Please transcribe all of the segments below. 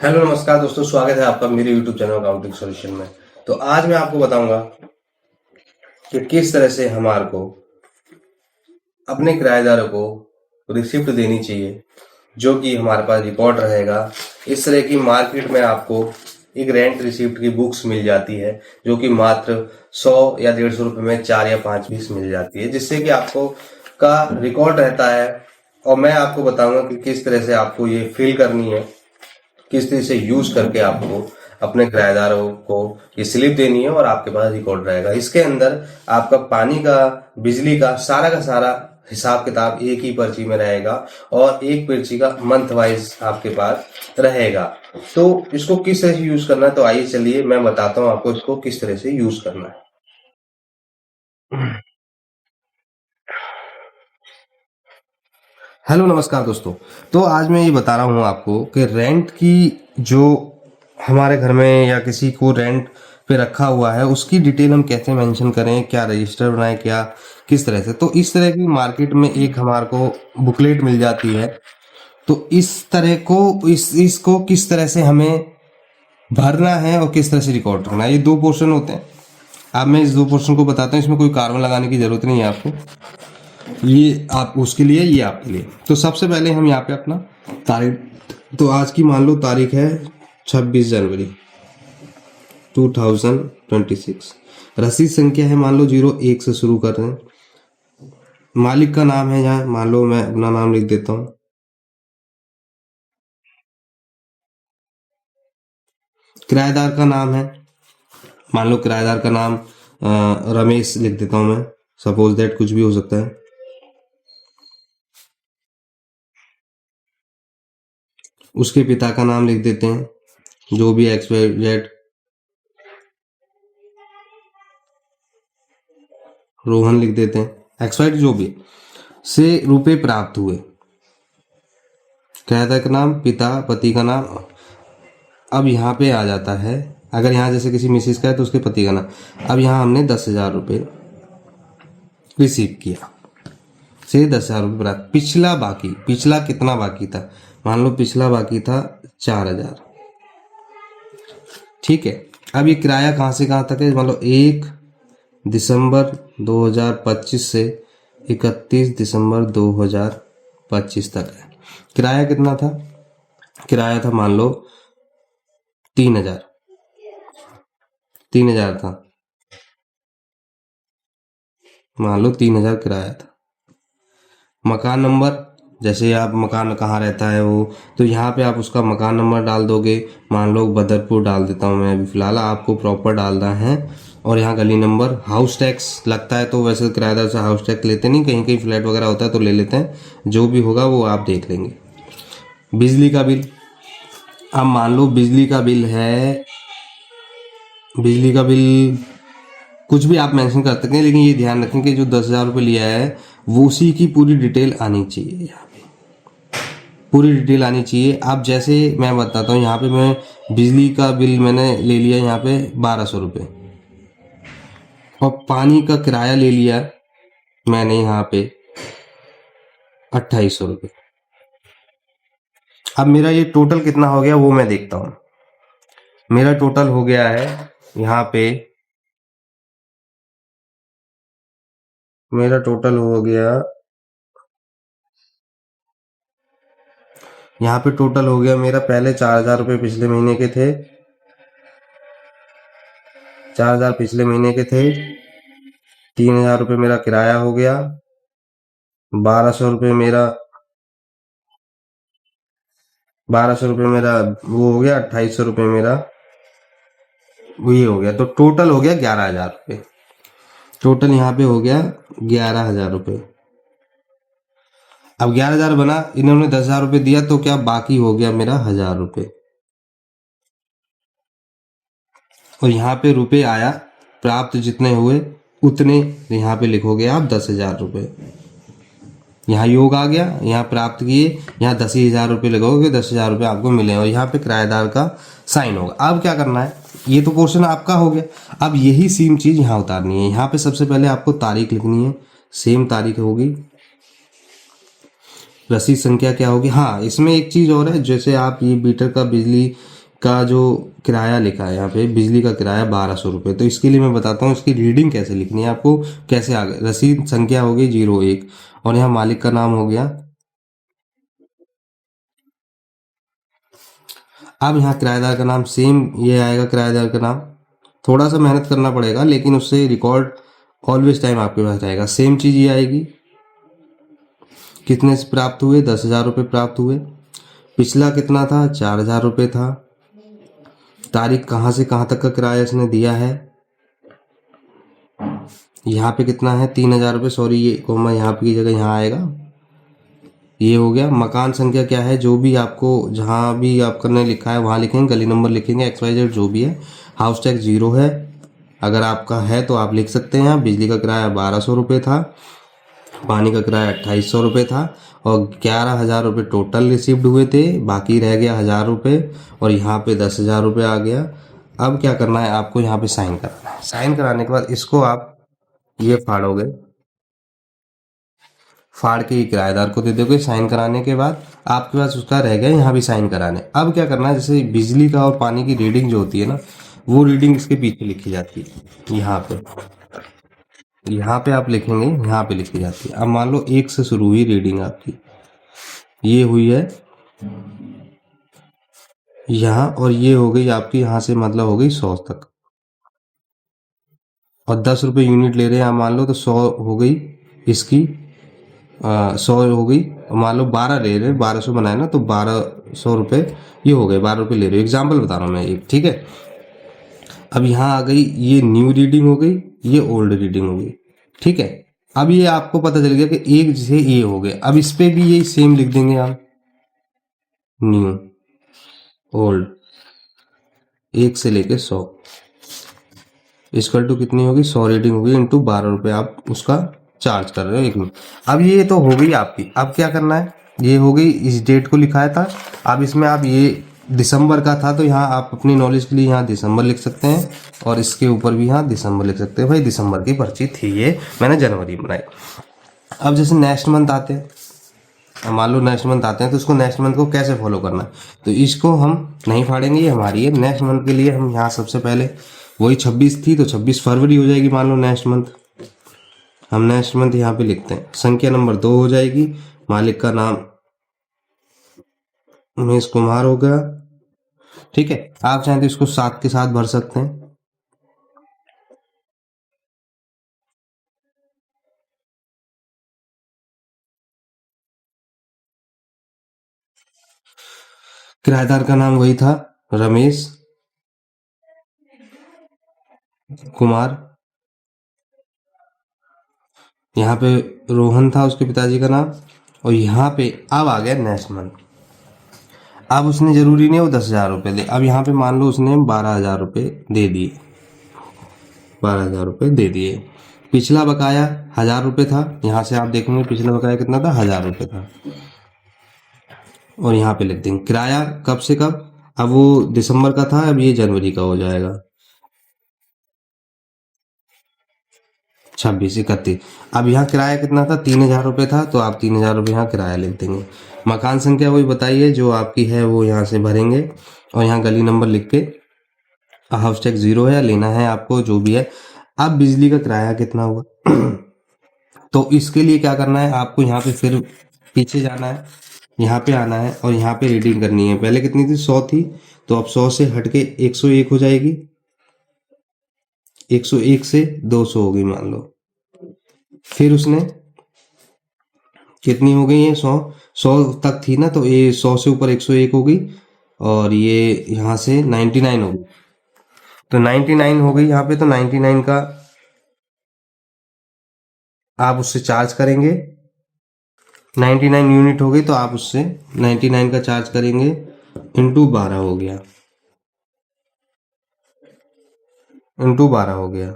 Hello नमस्कार दोस्तों, स्वागत है आपका मेरे YouTube चैनल अकाउंटिंग सॉल्यूशन में। तो आज मैं आपको बताऊंगा कि किस तरह से हमारे को अपने किराएदारों को रिसिप्ट देनी चाहिए, जो कि हमारे पास रिकॉर्ड रहेगा। इस तरह की मार्केट में आपको एक रेंट रिसिप्ट की बुक्स मिल जाती है, जो कि मात्र 100 या 150 रुपए में 4 या 5 पीस मिल जाती है, जिससे कि आपको का रिकॉर्ड रहता है। और मैं आपको बताऊंगा कि किस तरह से आपको ये फिल करनी है, किस तरह से यूज करके आपको अपने किराएदारों को ये स्लिप देनी है और आपके पास रिकॉर्ड रहेगा। इसके अंदर आपका पानी का, बिजली का सारा हिसाब किताब एक ही पर्ची में रहेगा और एक पर्ची का मंथ वाइज आपके पास रहेगा। तो इसको किस तरह से यूज करना है, तो आइए चलिए मैं बताता हूँ आपको इसको किस तरह से यूज करना है। हेलो नमस्कार दोस्तों। तो आज मैं ये बता रहा हूँ आपको कि रेंट की जो हमारे घर में या किसी को रेंट पे रखा हुआ है, उसकी डिटेल हम कैसे मेंशन करें, क्या रजिस्टर बनाएं, क्या किस तरह से। तो इस तरह की मार्केट में एक हमारे को बुकलेट मिल जाती है। तो इस तरह को इसको किस तरह से हमें भरना है और किस तरह से रिकॉर्ड करना है, ये दो पोर्शन होते हैं। अब मैं इस दो पोर्शन को बताता हूँ। इसमें कोई कार्बन लगाने की जरूरत नहीं है आपको, ये आप उसके लिए, ये आपके लिए। तो सबसे पहले हम यहाँ पे अपना तारीख, तो आज की मान लो तारीख है 26 जनवरी 2026। रसीद संख्या है मान लो 01 से शुरू कर रहे हैं। मालिक का नाम है, यहाँ मान लो मैं अपना नाम लिख देता हूँ। किराएदार का नाम है, मान लो किराएदार का नाम रमेश लिख देता हूँ मैं। सपोज दैट कुछ भी हो सकता है। उसके पिता का नाम लिख देते हैं, जो भी एक्स वाई जेड, रोहन लिख देते हैं, एक्स वाई जो भी से रुपए प्राप्त हुए। किराएदार का नाम, पिता, पति का नाम। अब यहाँ पे आ जाता है, अगर यहाँ जैसे किसी मिसिस का है तो उसके पति का नाम। अब यहाँ हमने 10,000 रुपये रिसीव किया, से 10,000 रुपये प्राप्त। पिछला बाकी, पिछला कितना बाकी था, मान लो पिछला बाकी था 4,000। ठीक है। अब ये किराया कहाँ से कहाँ तक है, मान लो 1 दिसंबर 2025 से 31 दिसंबर 2025 तक है। किराया कितना था, किराया था मान लो 3,000, 3,000 था, मान लो 3,000 किराया था। मकान नंबर, जैसे आप मकान कहाँ रहता है वो, तो यहाँ पे आप उसका मकान नंबर डाल दोगे। मान लो बदरपुर डाल देता हूँ मैं अभी फिलहाल, आपको प्रॉपर डालना है। और यहाँ गली नंबर। हाउस टैक्स लगता है तो वैसे किराएदार से हाउस टैक्स लेते नहीं, कहीं कहीं फ्लैट वगैरह होता है तो ले लेते हैं, जो भी होगा वो आप देख लेंगे। बिजली का बिल, अब मान लो बिजली का बिल है, बिजली का बिल कुछ भी आप मेंशन कर सकते हैं, लेकिन ये ध्यान रखें कि जो 10,000 रुपये लिया है वो उसी की पूरी डिटेल आनी चाहिए। यहाँ पे पूरी डिटेल आनी चाहिए। अब जैसे मैं बताता हूँ, यहाँ पे मैं बिजली का बिल मैंने ले लिया यहाँ पे 1,200 रुपये, और पानी का किराया ले लिया मैंने यहाँ पे 2,800 रुपये। अब मेरा ये टोटल कितना हो गया वो मैं देखता हूँ। मेरा टोटल हो गया है यहाँ पे, मेरा टोटल हो गया यहाँ पे, टोटल हो गया मेरा, पहले 4,000 रुपये पिछले महीने के थे, 4,000 पिछले महीने के थे, 3,000 रुपये मेरा किराया हो गया, 1,200 रुपये मेरा, 1,200 रुपये मेरा वो हो गया, 2,800 रुपये मेरा वो ये हो गया। तो टोटल हो गया 11,000 रुपये। टोटल यहाँ पे हो गया 11,000 रुपये। अब 11,000 बना, इन्होंने 10,000 रुपये दिया, तो क्या बाकी हो गया मेरा 1,000 रुपये। और यहाँ पे रुपए आया, प्राप्त जितने हुए उतने यहाँ पे लिखोगे आप 10,000 रुपये। यहाँ योग आ गया, यहाँ प्राप्त किए, यहाँ 10,000 रुपये लगोगे, 10,000 रुपये आपको मिले, और यहाँ पे किराएदार का साइन होगा। अब क्या करना है, ये तो पोर्शन आपका हो गया। अब यही सेम चीज यहाँ उतारनी है। यहाँ पे सबसे पहले आपको तारीख लिखनी है, सेम तारीख होगी। रसीद संख्या क्या होगी, हाँ इसमें एक चीज और है, जैसे आप ये मीटर का बिजली का जो किराया लिखा है यहाँ पे, बिजली का किराया 1200 रुपये। तो इसके लिए मैं बताता हूँ इसकी रीडिंग कैसे लिखनी है आपको, कैसे आगे। रसीद संख्या हो गई 01 और यहाँ मालिक का नाम हो गया। अब यहाँ किराएदार का नाम सेम ये आएगा, किराएदार का नाम। थोड़ा सा मेहनत करना पड़ेगा लेकिन उससे रिकॉर्ड ऑलवेज टाइम आपके पास रहेगा। सेम चीज़ ये आएगी, कितने से प्राप्त हुए, 10,000 रुपये प्राप्त हुए। पिछला कितना था, 4,000 रुपये था। तारीख कहाँ से कहाँ तक का किराया इसने दिया है, यहाँ पे कितना है, 3,000 रुपये। सॉरी, ये कोमा यहाँ पे की जगह यहाँ आएगा। ये हो गया। मकान संख्या क्या है, जो भी आपको जहाँ भी आपका ने लिखा है वहाँ लिखेंगे, गली नंबर लिखेंगे, XYZ जो भी है। हाउस टैक्स 0 है, अगर आपका है तो आप लिख सकते हैं यहाँ। बिजली का किराया 1,200 रुपये था, पानी का किराया 2,800 रुपये था और 11,000 रुपये टोटल रिसीव्ड हुए थे। बाकी रह गया 1,000 रुपये और यहाँ पे 10,000 रुपये आ गया। अब क्या करना है आपको, यहाँ पे साइन करना है। साइन कराने के बाद इसको आप ये फाड़ोगे, फाड़ के किराएदार को दे दोगे। साइन कराने के बाद आपके पास उसका रह गया यहाँ भी साइन कराने। अब क्या करना है, जैसे बिजली का और पानी की रीडिंग जो होती है ना, वो रीडिंग इसके पीछे लिखी जाती है। यहाँ पे आप लिखेंगे, यहाँ पे लिखी जाती है। अब मान लो 1 से शुरू हुई रीडिंग आपकी, ये हुई है यहाँ, और ये हो गई आपकी यहाँ से मतलब हो गई 100 तक, और 10 रुपये यूनिट ले रहे हैं आप मान लो, तो 100 हो गई इसकी, 100 हो गई। मान लो 12 ले रहे हैं, 1200 बनाए ना, तो 1,200 रुपये ये हो गए, 12 रुपये ले रहे हो। एग्जाम्पल बता रहा हूँ मैं एक, ठीक है। अब यहाँ आ गई, ये न्यू रीडिंग हो गई, ये ओल्ड रीडिंग हो गई, ठीक है। अब ये आपको पता चल गया कि एक से ये हो गए। अब इस पे भी यही सेम लिख देंगे हम, न्यू ओल्ड 1 से लेके 100 इक्वल टू कितनी होगी, 100 रीडिंग होगी इंटू 12 रुपये आप उसका चार्ज कर रहे हो 1 मिनट। अब ये तो हो गई आपकी। अब क्या करना है, ये हो गई, इस डेट को लिखाया था। अब इसमें आप ये दिसंबर का था तो यहाँ आप अपनी नॉलेज के लिए यहाँ दिसंबर लिख सकते हैं और इसके ऊपर भी यहाँ दिसंबर लिख सकते हैं। भाई दिसंबर की पर्ची थी ये, मैंने जनवरी में बनाई। अब जैसे नेक्स्ट मंथ आते हैं, अब मान लो नेक्स्ट मंथ आते हैं, तो उसको नेक्स्ट मंथ को कैसे फॉलो करना है, तो इसको हम नहीं फाड़ेंगे, ये हमारी है। नेक्स्ट मंथ के लिए हम यहाँ सबसे पहले, वही 26 थी तो 26 फरवरी हो जाएगी मान लो नेक्स्ट मंथ। हम नेक्स्ट मंथ यहाँ पे लिखते हैं। संख्या नंबर 2 हो जाएगी, मालिक का नाम उमेश कुमार हो गया, ठीक है। आप चाहें तो इसको 7 के साथ भर सकते हैं। किराएदार का नाम वही था, रमेश कुमार। यहाँ पे रोहन था उसके पिताजी का नाम, और यहाँ पे अब आ गया नेक्स्ट मंथ। अब उसने जरूरी नहीं वो 10,000 रुपये दे, अब यहाँ पे मान लो उसने 12,000 रुपये दे दिए, 12,000 रुपये दे दिए। पिछला बकाया 1,000 रुपये था, यहाँ से आप देखेंगे पिछला बकाया कितना था, 1,000 रुपये था, और यहाँ पे लिख देंगे किराया कब से कब। अब वो दिसंबर का था, अब ये जनवरी का हो जाएगा, 26, 31। अब यहाँ किराया कितना था, 3,000 रुपये था, तो आप 3,000 रुपये यहाँ किराया लिख देंगे। मकान संख्या वही बताइए जो आपकी है वो यहाँ से भरेंगे, और यहाँ गली नंबर लिख के, हाउस टैक्स 0 है, लेना है आपको जो भी है। अब बिजली का किराया कितना हुआ तो इसके लिए क्या करना है आपको, यहाँ पे फिर पीछे जाना है, यहाँ पे आना है और यहाँ पे रीडिंग करनी है। पहले कितनी थी, 100 थी, तो अब 100 से हट के 101 हो जाएगी, 101 से 200 हो गई मान लो। फिर उसने कितनी हो गई है, 100 तक थी ना, तो ये 100 से ऊपर 101 हो गई, और ये यहाँ से 99 हो गई, तो 99 हो गई यहाँ पे। तो 99 का आप उससे चार्ज करेंगे, 99 यूनिट हो गई, तो आप उससे 99 का चार्ज करेंगे, इंटू 12 हो गया, इंटू 12 हो गया।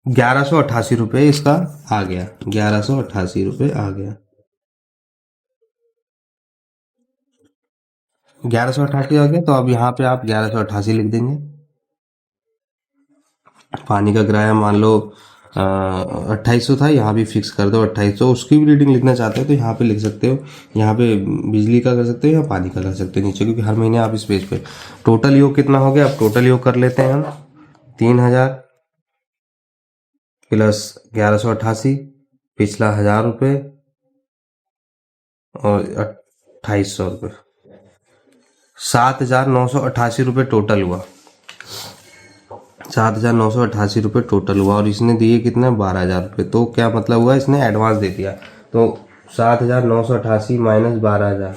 1,188 रुपये इसका आ गया, 1,188 रुपये आ गया, 1,188 आ गया। तो अब यहाँ पे आप 1,188 लिख देंगे। पानी का किराया मान लो 2800 था, यहाँ भी फिक्स कर दो 2800। उसकी भी रीडिंग लिखना चाहते हो तो यहाँ पे लिख सकते हो, यहाँ पे बिजली का कर सकते हो या पानी का कर सकते हो नीचे, क्योंकि हर महीने आप इस पेज पे। टोटल योग कितना हो गया, अब टोटल योग कर लेते हैं हम। 3000 प्लस 1188, पिछला 1000 रुपये और 2800 रुपये, 7988 रुपये टोटल हुआ। 7988 रुपये टोटल हुआ और इसने दिए कितने, 12000 रुपये। तो क्या मतलब हुआ, इसने एडवांस दे दिया। तो 7988 माइनस 12000,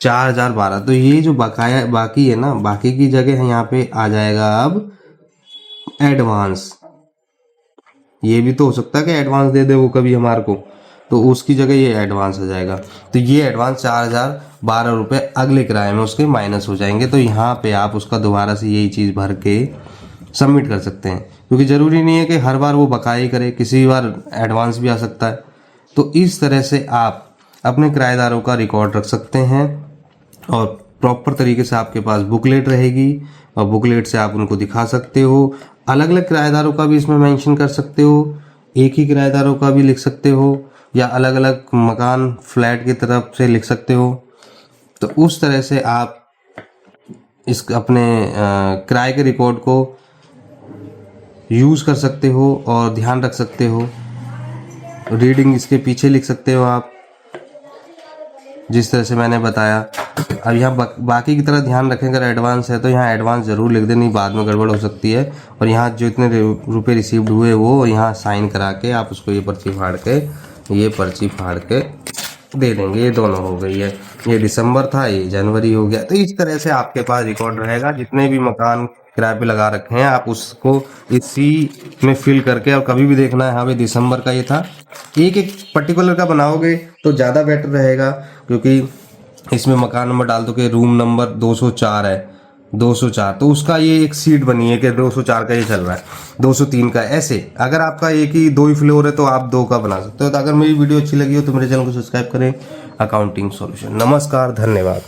4012। तो ये जो बकाया बाकी है ना, बाकी की जगह यहाँ पे आ जाएगा अब एडवांस। ये भी तो हो सकता है कि एडवांस दे दे वो कभी हमारे को, तो उसकी जगह ये एडवांस हो जाएगा। तो ये एडवांस 4012 रुपये अगले किराए में उसके माइनस हो जाएंगे। तो यहाँ पे आप उसका दोबारा से यही चीज़ भर के सबमिट कर सकते हैं, क्योंकि ज़रूरी नहीं है कि हर बार वो बकाया ही करे, किसी बार एडवांस भी आ सकता है। तो इस तरह से आप अपने किराएदारों का रिकॉर्ड रख सकते हैं और प्रॉपर तरीके से आपके पास बुकलेट रहेगी और बुकलेट से आप उनको दिखा सकते हो। अलग अलग किराएदारों का भी इसमें मेंशन कर सकते हो, एक ही किराएदारों का भी लिख सकते हो, या अलग अलग मकान फ्लैट की तरफ से लिख सकते हो। तो उस तरह से आप इस अपने किराए के रिकॉर्ड को यूज़ कर सकते हो और ध्यान रख सकते हो। रीडिंग इसके पीछे लिख सकते हो आप, जिस तरह से मैंने बताया। अब यहाँ बाकी की तरह ध्यान रखें, अगर एडवांस है तो यहाँ एडवांस ज़रूर लिख दें, नहीं बाद में गड़बड़ हो सकती है। और यहाँ जो इतने रुपए रिसीव्ड हुए वो यहाँ साइन करा के आप उसको ये पर्ची फाड़ के दे देंगे। ये दोनों हो गई है, ये दिसंबर था, ये जनवरी हो गया। तो इस तरह से आपके पास रिकॉर्ड रहेगा, जितने भी मकान किराए पे लगा रखे हैं आप उसको इसी में फिल करके, और कभी भी देखना है हाँ भाई दिसंबर का ये था, एक एक पर्टिकुलर का बनाओगे तो ज़्यादा बेटर रहेगा। क्योंकि इसमें मकान नंबर डाल दो कि रूम नंबर 204 है, 204, तो उसका ये एक सीट बनी है कि 204 का ये चल रहा है, 203 का। ऐसे अगर आपका एक ही 2 ही फ्लोर है तो आप 2 का बना सकते हो। तो अगर मेरी वीडियो अच्छी लगी हो तो मेरे चैनल को सब्सक्राइब करें। Accounting solution. नमस्कार, धन्यवाद।